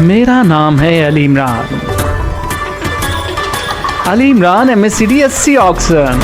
میرا نام ہے Ali Imran. Ali Imran MSCD آکسن.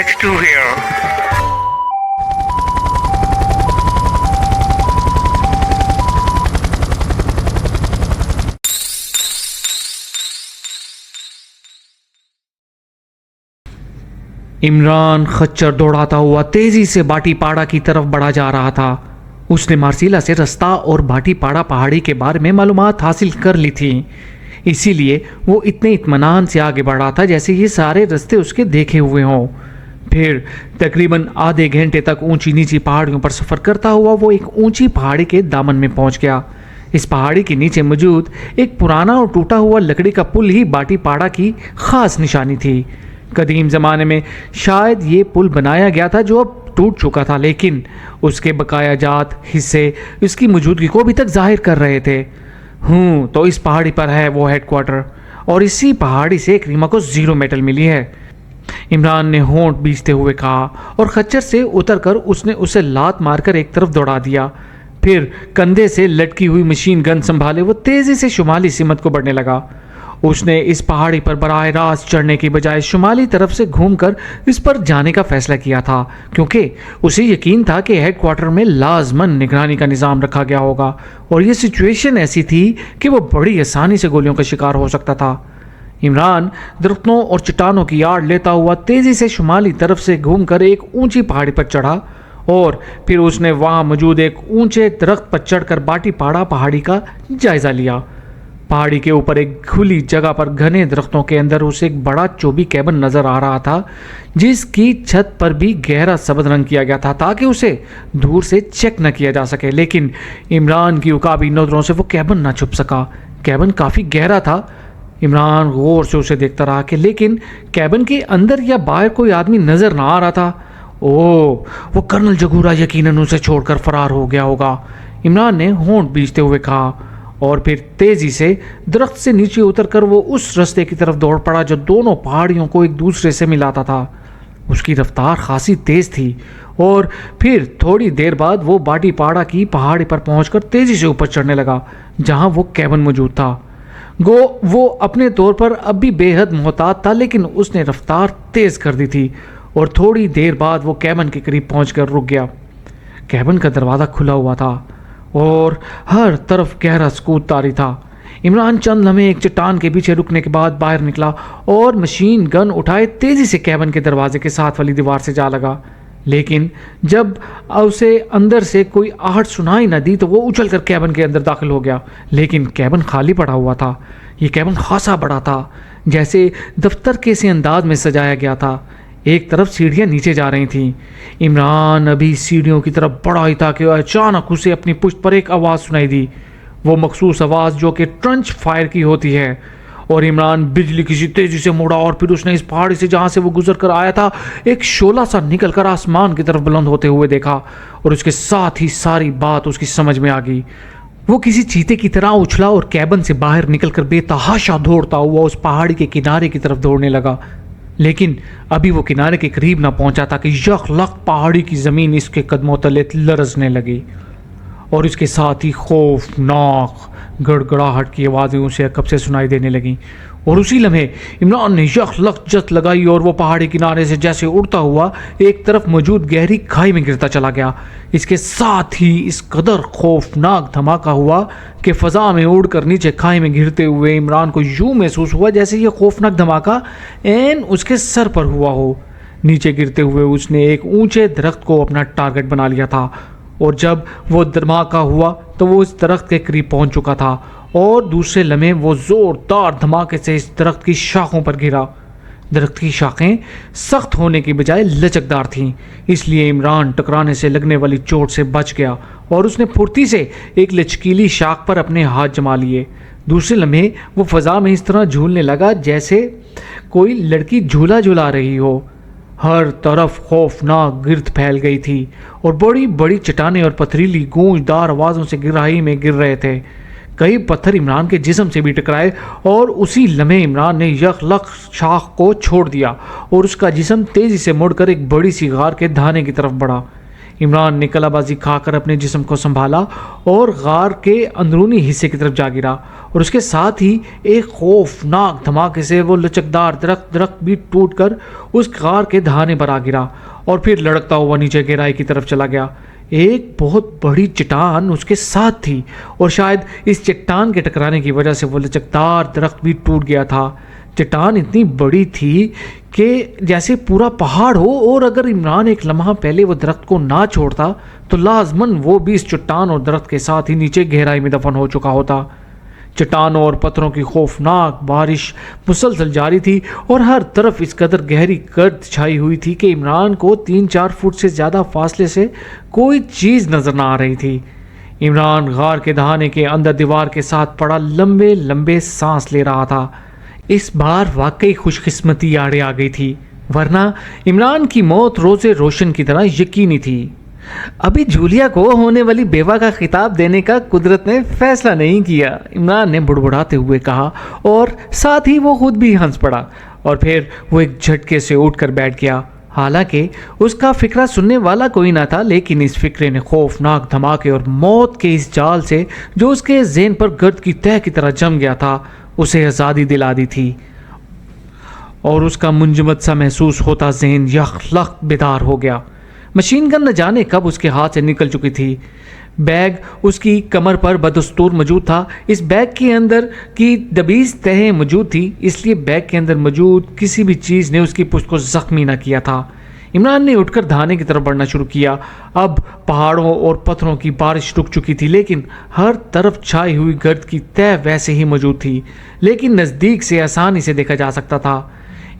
H2 here. Imran خچر دوڑاتا ہوا تیزی سے باٹی پاڑا کی طرف بڑھا جا رہا تھا. اس نے مارسیلا سے رستہ اور باٹی پاڑا پہاڑی کے بارے میں معلومات حاصل کر لی تھی، اسی لیے وہ اتنے اطمینان سے آگے بڑھا تھا جیسے یہ سارے رستے اس کے دیکھے ہوئے ہوں. پھر تقریباً آدھے گھنٹے تک اونچی نیچی پہاڑیوں پر سفر کرتا ہوا وہ ایک اونچی پہاڑی کے دامن میں پہنچ گیا. اس پہاڑی کے نیچے موجود ایک پرانا اور ٹوٹا ہوا لکڑی کا پل ہی باٹی پاڑا کی خاص نشانی تھی. قدیم زمانے میں شاید یہ پل بنایا گیا تھا جو اب ٹوٹ چکا تھا، لیکن اس کے بقایا جات حصے اس کی موجودگی کو ابھی تک ظاہر کر رہے تھے. تو اس پہاڑی پر ہے وہ ہیڈ کوارٹر، اور اسی پہاڑی سے کریما کو 0 میٹل ملی ہے. عمران نے ہونٹ بیچتے ہوئے کہا، اور خچر سے اتر کر اس نے اسے لات مار کر ایک طرف دوڑا دیا. پھر کندھے سے لٹکی ہوئی مشین گن سنبھالے وہ تیزی سے شمالی سمت کو بڑھنے لگا. اس نے اس پہاڑی پر براہ راست چڑھنے کی بجائے شمالی طرف سے گھوم کر اس پر جانے کا فیصلہ کیا تھا، کیونکہ اسے یقین تھا کہ ہیڈ کوارٹر میں لازماً نگرانی کا نظام رکھا گیا ہوگا، اور یہ سچویشن ایسی تھی کہ وہ بڑی آسانی سے گولیوں کا شکار ہو سکتا تھا. عمران درختوں اور چٹانوں کی آڑ لیتا ہوا تیزی سے شمالی طرف سے گھوم کر ایک اونچی پہاڑی پر چڑھا، اور پھر اس نے وہاں موجود ایک اونچے درخت پر چڑھ کر باٹی پاڑا پہاڑی کا جائزہ لیا. پہاڑی کے اوپر ایک کھلی جگہ پر گھنے درختوں کے اندر اسے ایک بڑا چوبی کیبن نظر آ رہا تھا، جس کی چھت پر بھی گہرا سبز رنگ کیا گیا تھا تاکہ اسے دور سے چیک نہ کیا جا سکے. لیکن عمران کی عقابی نظروں سے وہ کیبن نہ چھپ سکا. کیبن کافی گہرا تھا. عمران غور سے اسے دیکھتا رہا کہ لیکن کیبن کے اندر یا باہر کوئی آدمی نظر نہ آ رہا تھا. وہ کرنل جگورا یقیناً اسے چھوڑ کر فرار ہو گیا ہوگا، عمران نے ہونٹ بیچتے ہوئے کہا، اور پھر تیزی سے درخت سے نیچے اتر کر وہ اس رستے کی طرف دوڑ پڑا جو دونوں پہاڑیوں کو ایک دوسرے سے ملاتا تھا. اس کی رفتار خاصی تیز تھی، اور پھر تھوڑی دیر بعد وہ باٹی پاڑا کی پہاڑی پر پہنچ کر تیزی سے اوپر چڑھنے لگا جہاں وہ کیبن موجود تھا. وہ اپنے طور پر اب بھی بے حد محتاط تھا، لیکن اس نے رفتار تیز کر دی تھی، اور تھوڑی دیر بعد وہ کیبن کے قریب پہنچ کر رک گیا. کیبن کا دروازہ کھلا ہوا تھا اور ہر طرف گہرا سکوت طاری تھا. عمران چند لمحے ایک چٹان کے پیچھے رکنے کے بعد باہر نکلا اور مشین گن اٹھائے تیزی سے کیبن کے دروازے کے ساتھ والی دیوار سے جا لگا. لیکن جب اسے اندر سے کوئی آہٹ سنائی نہ دی تو وہ اچھل کر کیبن کے اندر داخل ہو گیا. لیکن کیبن خالی پڑا ہوا تھا. یہ کیبن خاصا بڑا تھا، جیسے دفتر کے سے انداز میں سجایا گیا تھا. ایک طرف سیڑھیاں نیچے جا رہی تھیں. عمران ابھی سیڑھیوں کی طرف بڑھا ہی تھا کہ اچانک اسے اپنی پشت پر ایک آواز سنائی دی، وہ مخصوص آواز جو کہ ٹرنچ فائر کی ہوتی ہے. اور عمران بجلی کسی تیزی سے مڑا، اور پھر اس نے اس پہاڑی سے جہاں سے وہ گزر کر آیا تھا ایک شعلہ سا نکل کر آسمان کی طرف بلند ہوتے ہوئے دیکھا، اور اس کے ساتھ ہی ساری بات اس کی سمجھ میں آ گئی. وہ کسی چیتے کی طرح اچھلا اور کیبن سے باہر نکل کر بے تحاشا دوڑتا ہوا اس پہاڑی کے کنارے کی طرف دوڑنے لگا. لیکن ابھی وہ کنارے کے قریب نہ پہنچا تھا کہ یک لخت پہاڑی کی زمین اس کے قدموں تلے لرزنے لگی، اور اس کے ساتھ ہی خوفناک گڑگڑاہٹ کی آوازیں اسے کب سے سنائی دینے لگیں. اور اسی لمحے عمران نے یک لخت جت لگائی اور وہ پہاڑی کنارے سے جیسے اڑتا ہوا ایک طرف موجود گہری کھائی میں گرتا چلا گیا. اس کے ساتھ ہی اس قدر خوفناک دھماکہ ہوا کہ فضا میں اڑ کر نیچے کھائی میں گرتے ہوئے عمران کو یوں محسوس ہوا جیسے یہ خوفناک دھماکہ عین اس کے سر پر ہوا ہو. نیچے گرتے ہوئے اس نے ایک اونچے درخت کو اپنا ٹارگٹ بنا لیا تھا، اور جب وہ دھماکہ ہوا تو وہ اس درخت کے قریب پہنچ چکا تھا، اور دوسرے لمحے وہ زوردار دھماکے سے اس درخت کی شاخوں پر گرا. درخت کی شاخیں سخت ہونے کی بجائے لچکدار تھیں، اس لیے عمران ٹکرانے سے لگنے والی چوٹ سے بچ گیا، اور اس نے پھرتی سے ایک لچکیلی شاخ پر اپنے ہاتھ جما لیے. دوسرے لمحے وہ فضا میں اس طرح جھولنے لگا جیسے کوئی لڑکی جھولا جھلا رہی ہو. ہر طرف خوفناک گرد پھیل گئی تھی، اور بڑی بڑی چٹانیں اور پتھریلی گونجدار آوازوں سے گہرائی میں گر رہے تھے. کئی پتھر عمران کے جسم سے بھی ٹکرائے اور اسی لمحے عمران نے یکلخ شاخ کو چھوڑ دیا اور اس کا جسم تیزی سے مڑ کر ایک بڑی سی غار کے دھانے کی طرف بڑھا۔ عمران نے کلا بازی کھا کر اپنے جسم کو سنبھالا اور غار کے اندرونی حصے کی طرف جا گرا، اور اس کے ساتھ ہی ایک خوفناک دھماکے سے وہ لچکدار درخت بھی ٹوٹ کر اس غار کے دھانے پر آ گرا اور پھر لڑکتا ہوا نیچے گہرائی کی طرف چلا گیا۔ ایک بہت بڑی چٹان اس کے ساتھ تھی اور شاید اس چٹان کے ٹکرانے کی وجہ سے وہ لچکدار درخت بھی ٹوٹ گیا تھا۔ چٹان اتنی بڑی تھی کہ جیسے پورا پہاڑ ہو، اور اگر عمران ایک لمحہ پہلے وہ درخت کو نہ چھوڑتا تو لازماً وہ بھی اس چٹان اور درخت کے ساتھ ہی نیچے گہرائی میں دفن ہو چکا ہوتا۔ چٹانوں اور پتھروں کی خوفناک بارش مسلسل جاری تھی اور ہر طرف اس قدر گہری گرد چھائی ہوئی تھی کہ عمران کو 3-4 فٹ سے زیادہ فاصلے سے کوئی چیز نظر نہ آ رہی تھی۔ عمران غار کے دہانے کے اندر دیوار کے ساتھ پڑا لمبے لمبے سانس لے رہا تھا۔ اس بار واقعی خوش قسمتی آڑے آ گئی تھی، ورنہ عمران کی موت روز روشن کی طرح یقینی تھی۔ ابھی جولیا کو ہونے والی بیوہ کا خطاب دینے کا قدرت نے فیصلہ نہیں کیا، عمران نے بڑبڑاتے ہوئے کہا، اور ساتھ ہی وہ خود بھی ہنس پڑا، اور پھر وہ ایک جھٹکے سے اٹھ کر بیٹھ گیا۔ حالانکہ اس کا فکرہ سننے والا کوئی نہ تھا، لیکن اس فکرے نے خوفناک دھماکے اور موت کے اس جال سے جو اس کے ذہن پر گرد کی تہ کی طرح جم گیا تھا اسے آزادی دلا دی تھی، اور اس کا منجمد سا محسوس ہوتا ذہن یکلخ بیدار ہو گیا۔ مشین گن نہ جانے کب اس کے ہاتھ سے نکل چکی تھی۔ بیگ اس کی کمر پر بدستور موجود تھا۔ اس بیگ کے اندر کی دبیز تہیں موجود تھی، اس لیے بیگ کے اندر موجود کسی بھی چیز نے اس کی پشت کو زخمی نہ کیا تھا۔ عمران نے اٹھ کر دھانے کی طرف بڑھنا شروع کیا۔ اب پہاڑوں اور پتھروں کی بارش رک چکی تھی، لیکن ہر طرف چھائی ہوئی گرد کی تہ ویسے ہی موجود تھی، لیکن نزدیک سے آسانی سے دیکھا جا سکتا تھا۔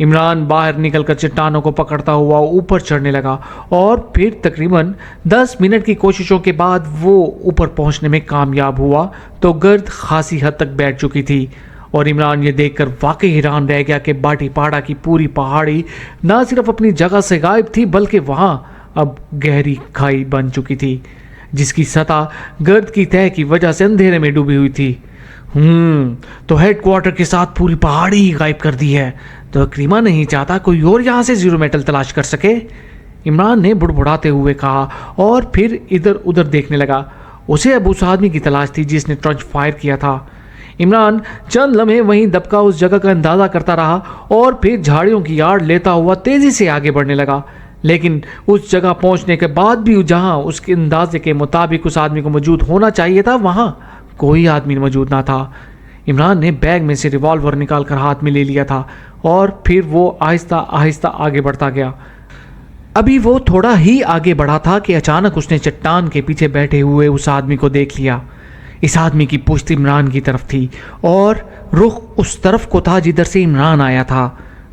عمران باہر نکل کر چٹانوں کو پکڑتا ہوا اوپر چڑھنے لگا، اور پھر تقریباً 10 منٹ کی کوششوں کے بعد وہ اوپر پہنچنے میں کامیاب ہوا تو گرد خاصی حد تک بیٹھ چکی تھی، اور عمران یہ دیکھ کر واقعی حیران رہ گیا کہ باٹی پاڑا کی پوری پہاڑی نہ صرف اپنی جگہ سے غائب تھی بلکہ وہاں اب گہری کھائی بن چکی تھی جس کی سطح گرد کی تہ کی وجہ سے اندھیرے میں ڈوبی ہوئی تھی۔ تو ہیڈ کوارٹر کے ساتھ پوری پہاڑی ہی غائب کر دی ہے، تو کریمہ نہیں چاہتا کوئی اور یہاں سے زیرو میٹل تلاش کر سکے، عمران نے بڑبڑاتے ہوئے کہا، اور پھر ادھر ادھر دیکھنے لگا۔ اسے اب اس آدمی کی تلاش تھی جس نے ٹرنچ فائر کیا تھا۔ عمران چند لمحے وہیں دبکا اس جگہ کا اندازہ کرتا رہا اور پھر جھاڑیوں کی آڑ لیتا ہوا تیزی سے آگے بڑھنے لگا، لیکن اس جگہ پہنچنے کے بعد بھی جہاں اس کے اندازے کے مطابق اس آدمی کو موجود ہونا چاہیے تھا وہاں کوئی آدمی موجود نہ تھا۔ عمران نے بیگ میں سے ریوالور نکال کر ہاتھ میں لے لیا تھا اور پھر وہ آہستہ آہستہ آگے بڑھتا گیا۔ ابھی وہ تھوڑا ہی آگے بڑھا تھا کہ اچانک اس نے چٹان کے پیچھے بیٹھے ہوئے اس آدمی کو دیکھ لیا۔ اس آدمی کی پشت عمران کی طرف تھی اور رخ اس طرف کو تھا جدھر سے عمران آیا تھا۔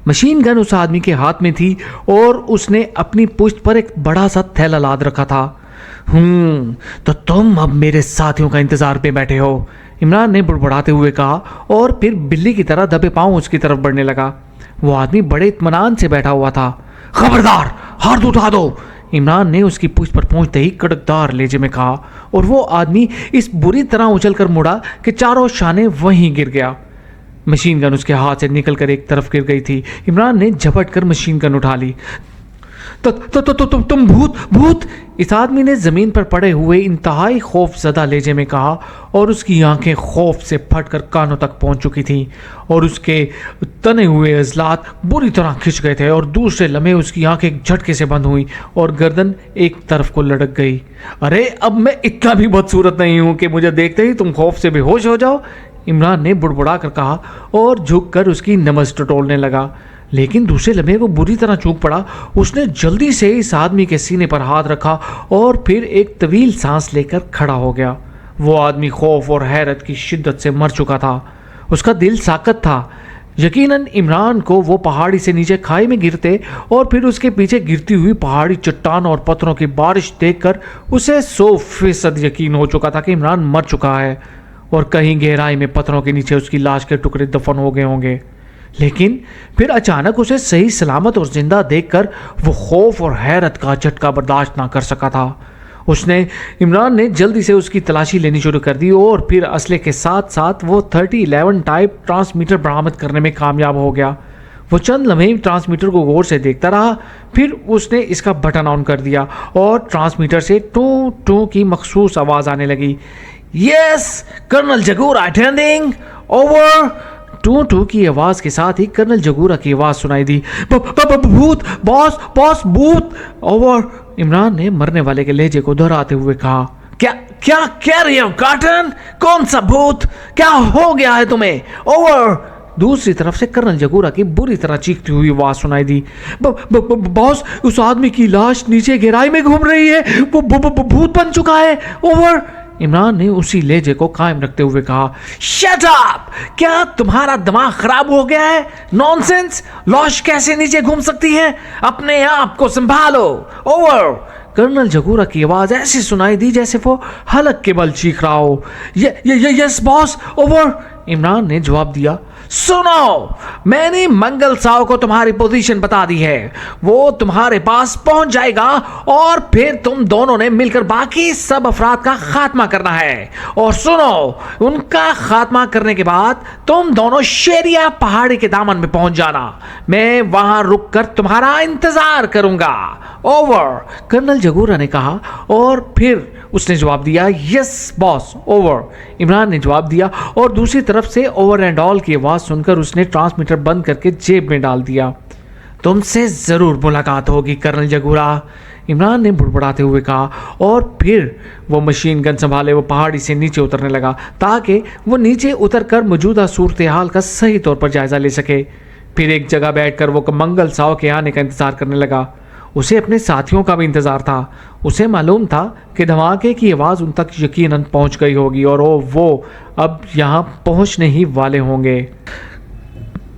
مشین گن اس آدمی کے ہاتھ میں تھی اور اس نے اپنی پشت پر ایک بڑا سا تھیلا لاد رکھا تھا۔ تو تم اب میرے ساتھیوں کا انتظار پہ بیٹھے ہو، عمران نے بڑبڑاتے ہوئے کہا، اور پھر بلی کی طرح دبے پاؤں اس کی طرف بڑھنے لگا۔ وہ آدمی بڑے اطمینان سے بیٹھا ہوا تھا۔ خبردار، ہاتھ اٹھا دو، عمران نے اس کی پشت پر پہنچتے ہی کڑکدار لہجے میں کہا، اور وہ آدمی اس بری طرح اچھل کر مڑا کہ چاروں شانے وہیں گر گیا۔ مشین گن اس کے ہاتھ سے نکل کر ایک طرف گر گئی تھی۔ عمران نے جھپٹ کر مشین گن اٹھا لی۔ تم بھوت، اس آدمی نے زمین پر پڑے ہوئے انتہائی خوف زدہ لہجے میں کہا، اور اس کی آنکھیں خوف سے پھٹ کر کانوں تک پہنچ چکی تھیں اور اس کے تنے ہوئے عضلات بری طرح کھنچ گئے تھے، اور دوسرے لمحے اس کی آنکھیں ایک جھٹکے سے بند ہوئی اور گردن ایک طرف کو لڑک گئی۔ ارے اب میں اتنا بھی بدصورت نہیں ہوں کہ مجھے دیکھتے ہی تم خوف سے بے ہوش ہو جاؤ، عمران نے بڑبڑا کر کہا اور جھک کر اس کی نبض ٹٹولنے لگا۔ لیکن دوسرے لمحے وہ بری طرح چونک پڑا۔ اس نے جلدی سے اس آدمی کے سینے پر ہاتھ رکھا اور پھر ایک طویل سانس لے کر کھڑا ہو گیا۔ وہ آدمی خوف اور حیرت کی شدت سے مر چکا تھا، اس کا دل ساکت تھا۔ یقیناً عمران کو وہ پہاڑی سے نیچے کھائی میں گرتے اور پھر اس کے پیچھے گرتی ہوئی پہاڑی چٹانوں اور پتھروں کی بارش دیکھ کر اسے 100% یقین ہو چکا تھا کہ عمران مر چکا ہے اور کہیں گہرائی میں پتھروں کے نیچے اس کی لاش کے ٹکڑے دفن ہو گئے ہوں گے۔ لیکن پھر اچانک اسے صحیح سلامت اور زندہ دیکھ کر وہ خوف اور حیرت کا جھٹکا برداشت نہ کر سکا تھا۔ اس نے عمران نے جلدی سے اس کی تلاشی لینی شروع کر دی اور پھر اسلحے کے ساتھ ساتھ وہ 3011 ٹائپ ٹرانسمیٹر برآمد کرنے میں کامیاب ہو گیا۔ وہ چند لمحے ٹرانسمیٹر کو غور سے دیکھتا رہا، پھر اس نے اس کا بٹن آن کر دیا اور ٹرانسمیٹر سے ٹو ٹو کی مخصوص آواز آنے لگی۔ یس کرنل جگورا اٹینڈنگ اوور۔ ٹو ٹو کی آواز کے ساتھ ہی کرنل جگورا کی آواز سنائی دی۔ بھوت باس باس بھوت اوور۔ عمران نے مرنے والے کے لہجے کو دہراتے ہوئے کہا، کیا کیا کہہ رہی ہو کارٹن؟ کون سا بھوت؟ کیا ہو گیا ہے تمہیں؟ اوور۔ دوسری طرف سے کرنل جگورا کی بری طرح چیختی ہوئی آواز سنائی دی۔ باس اس آدمی کی لاش نیچے گہرائی میں گھوم رہی ہے، وہ بھوت بن چکا ہے۔ اوور۔ عمران نے اسی لہجے کو قائم رکھتے ہوئے کہا، شٹ اپ! کیا تمہارا دماغ خراب ہو گیا ہے؟ نان سینس! لاش کیسے نیچے گھوم سکتی ہے؟ اپنے آپ کو سنبھالو۔ اوور۔ کرنل جگورا کی آواز ایسی سنائی دی جیسے وہ حلق کے بل چیخ رہا ہو۔ یس باس اوور۔ عمران نے جواب دیا، سنو، میں نے منگل ساؤ کو تمہاری پوزیشن بتا دی ہے، وہ تمہارے پاس پہنچ جائے گا اور پھر تم دونوں نے مل کر باقی سب افراد کا خاتمہ کرنا ہے، اور سنو، ان کا خاتمہ کرنے کے بعد تم دونوں شیریا پہاڑی کے دامن میں پہنچ جانا، میں وہاں رک کر تمہارا انتظار کروں گا۔ اوور۔ کرنل جگورا نے کہا اور پھر اس نے جواب دیا، یس باس اوور۔ عمران نے جواب دیا اور دوسری طرف سے اوور اینڈ آل کی آواز سن کر اس نے ٹرانسمیٹر بند کر کے جیب میں ڈال دیا۔ تم سے ضرور ملاقات ہوگی کرنل جگورا، عمران نے بڑبڑاتے ہوئے کہا، اور پھر وہ مشین گن سنبھالے وہ پہاڑی سے نیچے اترنے لگا تاکہ وہ نیچے اتر کر موجودہ صورتحال کا صحیح طور پر جائزہ لے سکے۔ پھر ایک جگہ بیٹھ کر وہ منگل ساؤ کے آنے کا انتظار کرنے لگا۔ اسے اپنے ساتھیوں کا بھی انتظار تھا۔ اسے معلوم تھا کہ دھماکے کی آواز ان تک یقیناً پہنچ گئی ہوگی اور وہ اب یہاں پہنچنے ہی والے ہوں گے۔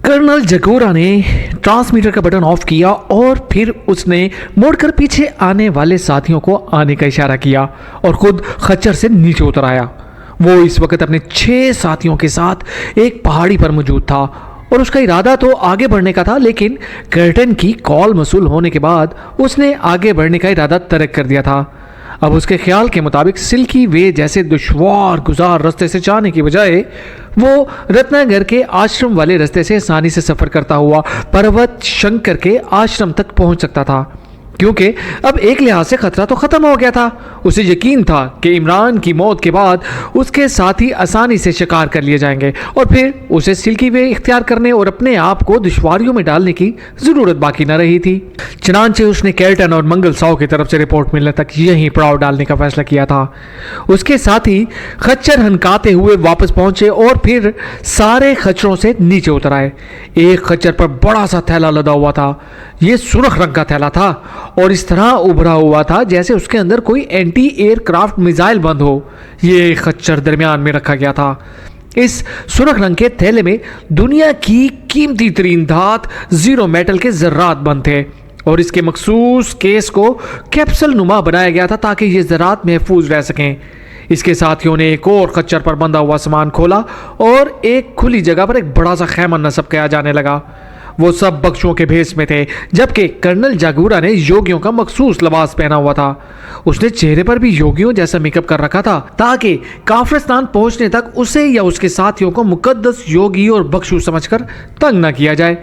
کرنل جگورا نے ٹرانسمیٹر کا بٹن آف کیا اور پھر اس نے موڑ کر پیچھے آنے والے ساتھیوں کو آنے کا اشارہ کیا اور خود خچر سے نیچے اتر آیا۔ وہ اس وقت اپنے 6 ساتھیوں کے ساتھ ایک پہاڑی پر موجود تھا اور اس کا ارادہ تو آگے بڑھنے کا تھا، لیکن کرٹن کی کال موصول ہونے کے بعد اس نے آگے بڑھنے کا ارادہ ترک کر دیا تھا۔ اب اس کے خیال کے مطابق سلکی وے جیسے دشوار گزار رستے سے جانے کی بجائے وہ رتنا گھر کے آشرم والے رستے سے آسانی سے سفر کرتا ہوا پروت شنکر کے آشرم تک پہنچ سکتا تھا، کیونکہ اب ایک لحاظ سے خطرہ تو ختم ہو گیا تھا۔ اسے یقین تھا کہ عمران کی موت کے بعد اس کے ساتھی آسانی سے شکار کر لیے جائیں گے اور پھر اسے سلکی وے اختیار کرنے اور اپنے آپ کو دشواریوں میں ڈالنے کی ضرورت باقی نہ رہی تھی۔ چنانچہ اس نے کیرٹن اور منگل ساؤ کی طرف سے رپورٹ ملنے تک یہیں پڑاؤ ڈالنے کا فیصلہ کیا تھا۔ اس کے ساتھی خچر ہنکاتے ہوئے واپس پہنچے اور پھر سارے خچروں سے نیچے اتر آئے۔ ایک خچر پر بڑا سا تھیلا لدا ہوا تھا، یہ سرخ رنگ کا تھیلا تھا اور اس طرح ابھرا ہوا تھا جیسے اس کے اندر کوئی اینٹی ایئر کرافٹ میزائل بند ہو۔ یہ خچر درمیان میں رکھا گیا تھا۔ اس سرخ رنگ کے تھیلے میں دنیا کی قیمتی ترین دھات زیرو میٹل کے ذرات بند تھے اور اس کے مخصوص کیس کو کیپسول نما بنایا گیا تھا تاکہ یہ ذرات محفوظ رہ سکیں۔ اس کے ساتھیوں نے ایک اور خچر پر بندھا ہوا سامان کھولا اور ایک کھلی جگہ پر ایک بڑا سا خیمہ نصب کیا جانے لگا۔ وہ سب بخشوں کے بھیس میں تھے، جبکہ کرنل جاگورا نے یوگیوں کا مخصوص لباس پہنا ہوا تھا۔ اس نے چہرے پر بھی یوگیوں جیسا میک اپ کر رکھا تھا تاکہ کافرستان پہنچنے تک اسے یا اس کے ساتھیوں کو مقدس یوگی اور بخشو سمجھ کر تنگ نہ کیا جائے۔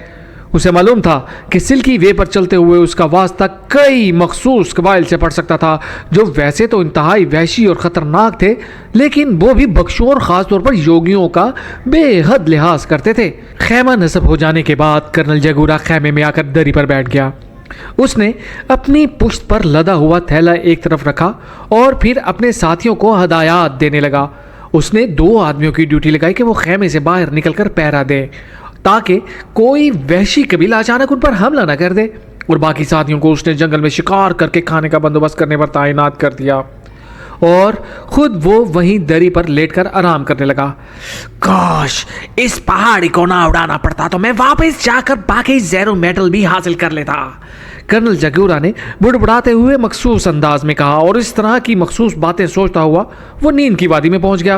اسے معلوم تھا کہ سلکی وے پر چلتے ہوئے اس کا واسطہ کئی مخصوص قبائل سے پڑ سکتا تھا جو ویسے تو انتہائی وحشی اور خطرناک تھے، لیکن وہ بھی بخشوں اور خاص طور پر یوگیوں کا بے حد لحاظ کرتے تھے۔ خیمہ نصب ہو جانے کے بعد کرنل جاگورا خیمے میں آ کر دری پر بیٹھ گیا۔ اس نے اپنی پشت پر لدا ہوا تھیلا ایک طرف رکھا اور پھر اپنے ساتھیوں کو ہدایات دینے لگا۔ اس نے 2 آدمیوں کی ڈیوٹی لگائی کہ وہ خیمے سے باہر نکل کر پہرا دیں تاکہ کوئی وحشی قبیلہ اچانک ان پر حملہ نہ کر دے، اور باقی ساتھیوں کو اس نے جنگل میں شکار کر کے کھانے کا بندوبست کرنے پر تعینات کر دیا اور خود وہ وہیں دری پر لیٹ کر آرام کرنے لگا۔ کاش اس پہاڑی کو نہ اڑانا پڑتا تو میں واپس جا کر باقی زیرو میٹل بھی حاصل کر لیتا، کرنل جاگورا نے بڑبڑاتے ہوئے مخصوص انداز میں کہا، اور اس طرح کی مخصوص باتیں سوچتا ہوا وہ نیند کی وادی میں پہنچ گیا۔